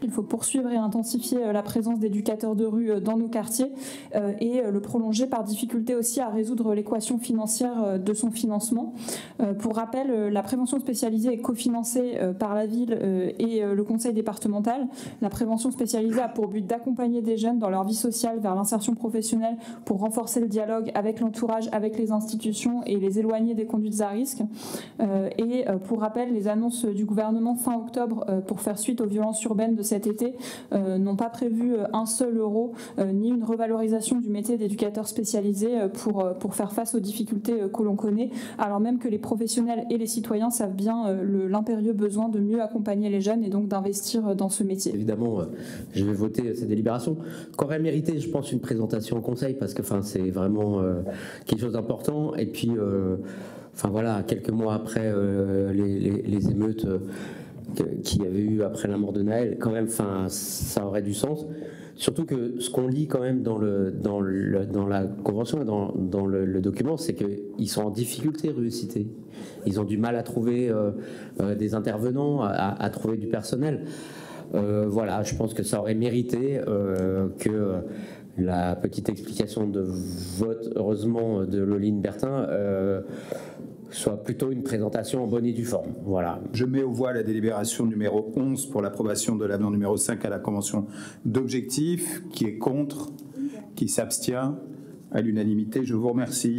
il faut poursuivre et intensifier la présence d'éducateurs de rue dans nos quartiers et le prolonger par difficulté aussi à résoudre l'équation financière de son financement. Pour rappel, la prévention spécialisée est cofinancée par la ville et le conseil départemental. La prévention spécialisée a pour but d'accompagner des jeunes dans leur vie sociale vers l'insertion professionnelle pour renforcer le dialogue avec l'entourage, avec les institutions et les éloigner des conduites à risque. Et pour rappel, les annonces du gouvernement fin octobre pour faire suite aux violences urbaines de cet été n'ont pas prévu un seul euro ni une revalorisation du métier d'éducateur spécialisé pour faire face aux difficultés que l'on connaît, alors même que les professionnels et les citoyens savent bien l'impérieux besoin de mieux accompagner les jeunes et donc d'investir dans ce métier. Évidemment, je vais voter ces délibérations, qu'aurait mérité, je pense, une présentation au Conseil, parce que c'est vraiment quelque chose d'important. Et puis, voilà, quelques mois après les émeutes qu'il y avait eu après la mort de Naël, quand même, ça aurait du sens. Surtout que ce qu'on lit quand même dans la convention et dans le document, c'est qu'ils sont en difficulté rue Cité. Ils ont du mal à trouver des intervenants, à trouver du personnel. Voilà, je pense que ça aurait mérité que la petite explication de vote, heureusement, de Loline Bertin soit plutôt une présentation en bonne et due forme. Voilà. Je mets aux voix la délibération numéro 11 pour l'approbation de l'avenant numéro 5 à la convention d'objectifs. Qui est contre? Qui s'abstient? À l'unanimité, je vous remercie.